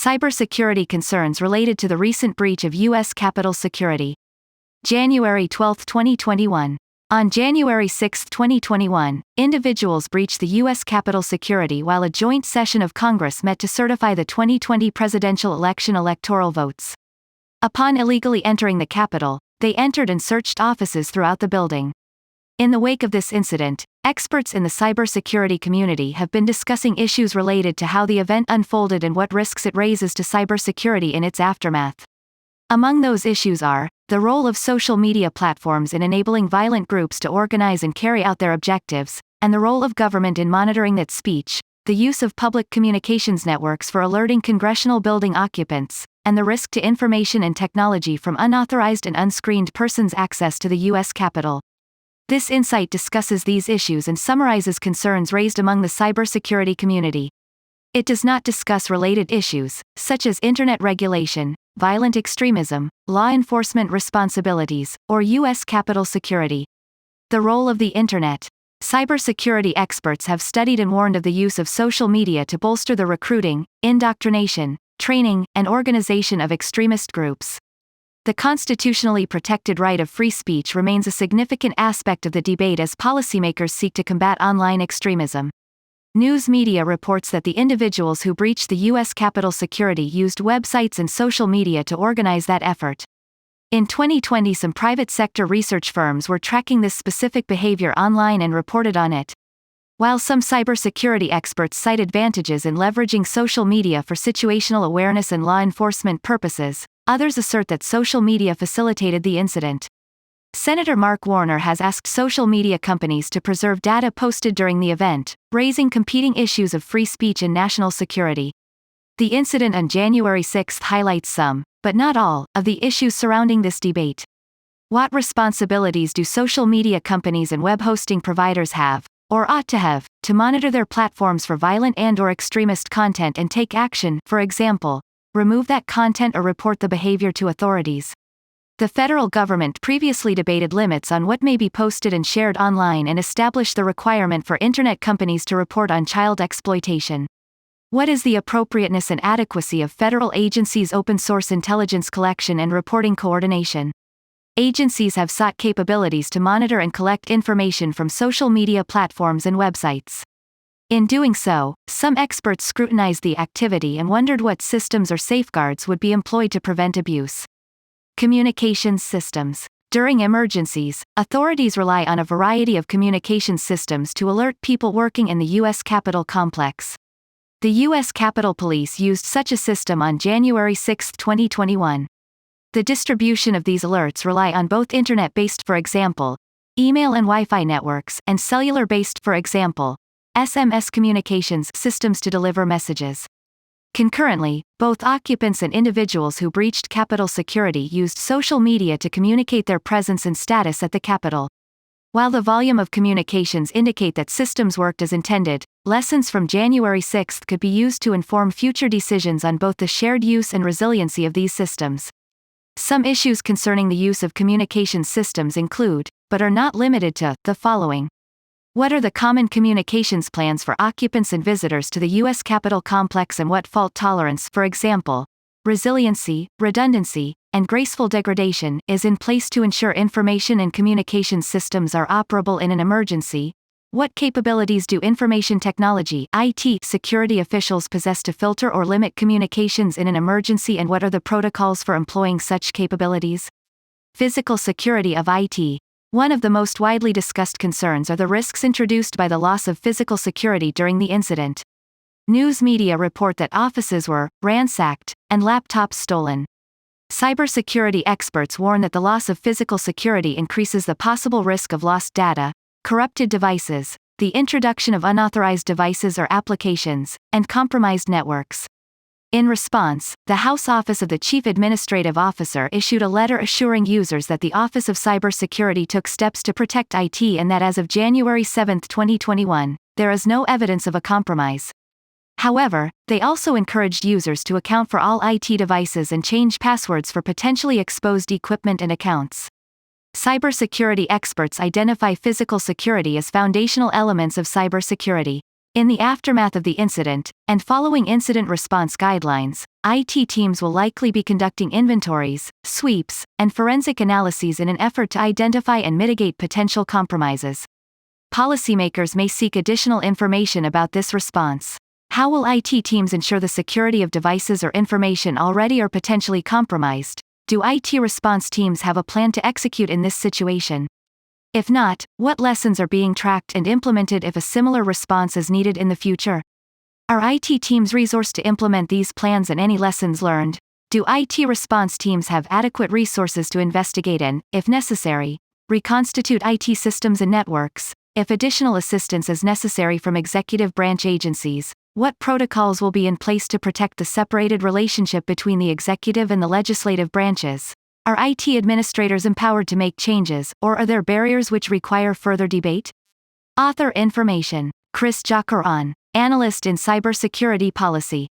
Cybersecurity concerns related to the recent breach of U.S. Capitol security. January 12, 2021. On January 6, 2021, individuals breached the U.S. Capitol security while a joint session of Congress met to certify the 2020 presidential election electoral votes. Upon illegally entering the Capitol, they entered and searched offices throughout the building. In the wake of this incident, experts in the cybersecurity community have been discussing issues related to how the event unfolded and what risks it raises to cybersecurity in its aftermath. Among those issues are the role of social media platforms in enabling violent groups to organize and carry out their objectives, and the role of government in monitoring that speech, the use of public communications networks for alerting congressional building occupants, and the risk to information and technology from unauthorized and unscreened persons' access to the U.S. Capitol. This insight discusses these issues and summarizes concerns raised among the cybersecurity community. It does not discuss related issues, such as internet regulation, violent extremism, law enforcement responsibilities, or U.S. Capitol security. The role of the Internet. Cybersecurity experts have studied and warned of the use of social media to bolster the recruiting, indoctrination, training, and organization of extremist groups. The constitutionally protected right of free speech remains a significant aspect of the debate as policymakers seek to combat online extremism. News media reports that the individuals who breached the U.S. Capitol security used websites and social media to organize that effort. In 2020, some private sector research firms were tracking this specific behavior online and reported on it. While some cybersecurity experts cite advantages in leveraging social media for situational awareness and law enforcement purposes, others assert that social media facilitated the incident. Senator Mark Warner has asked social media companies to preserve data posted during the event, raising competing issues of free speech and national security. The incident on January 6 highlights some, but not all, of the issues surrounding this debate. What responsibilities do social media companies and web hosting providers have, or ought to have, to monitor their platforms for violent and/or extremist content and take action, for example, remove that content or report the behavior to authorities? The federal government previously debated limits on what may be posted and shared online and established the requirement for internet companies to report on child exploitation. What is the appropriateness and adequacy of federal agencies' open-source intelligence collection and reporting coordination? Agencies have sought capabilities to monitor and collect information from social media platforms and websites. In doing so, some experts scrutinized the activity and wondered what systems or safeguards would be employed to prevent abuse. Communications systems. During emergencies, authorities rely on a variety of communications systems to alert people working in the U.S. Capitol complex. The U.S. Capitol Police used such a system on January 6, 2021. The distribution of these alerts rely on both internet-based, for example, email and Wi-Fi networks, and cellular-based, for example, SMS communications systems to deliver messages. Concurrently, both occupants and individuals who breached Capitol security used social media to communicate their presence and status at the Capitol. While the volume of communications indicate that systems worked as intended, lessons from January 6 could be used to inform future decisions on both the shared use and resiliency of these systems. Some issues concerning the use of communication systems include, but are not limited to, the following. What are the common communications plans for occupants and visitors to the U.S. Capitol complex, and what fault tolerance, for example, resiliency, redundancy, and graceful degradation, is in place to ensure information and communications systems are operable in an emergency? What capabilities do information technology (IT) security officials possess to filter or limit communications in an emergency, and what are the protocols for employing such capabilities? Physical security of IT. One of the most widely discussed concerns are the risks introduced by the loss of physical security during the incident. News media report that offices were ransacked and laptops stolen. Cybersecurity experts warn that the loss of physical security increases the possible risk of lost data, corrupted devices, the introduction of unauthorized devices or applications, and compromised networks. In response, the House Office of the Chief Administrative Officer issued a letter assuring users that the Office of Cybersecurity took steps to protect IT and that as of January 7, 2021, there is no evidence of a compromise. However, they also encouraged users to account for all IT devices and change passwords for potentially exposed equipment and accounts. Cybersecurity experts identify physical security as foundational elements of cybersecurity. In the aftermath of the incident, and following incident response guidelines, IT teams will likely be conducting inventories, sweeps, and forensic analyses in an effort to identify and mitigate potential compromises. Policymakers may seek additional information about this response. How will IT teams ensure the security of devices or information already or potentially compromised? Do IT response teams have a plan to execute in this situation? If not, what lessons are being tracked and implemented if a similar response is needed in the future? Are IT teams resourced to implement these plans and any lessons learned? Do IT response teams have adequate resources to investigate and, if necessary, reconstitute IT systems and networks? If additional assistance is necessary from executive branch agencies, what protocols will be in place to protect the separated relationship between the executive and the legislative branches? Are IT administrators empowered to make changes, or are there barriers which require further debate? Author information: Chris Jacqueron, analyst in cybersecurity policy.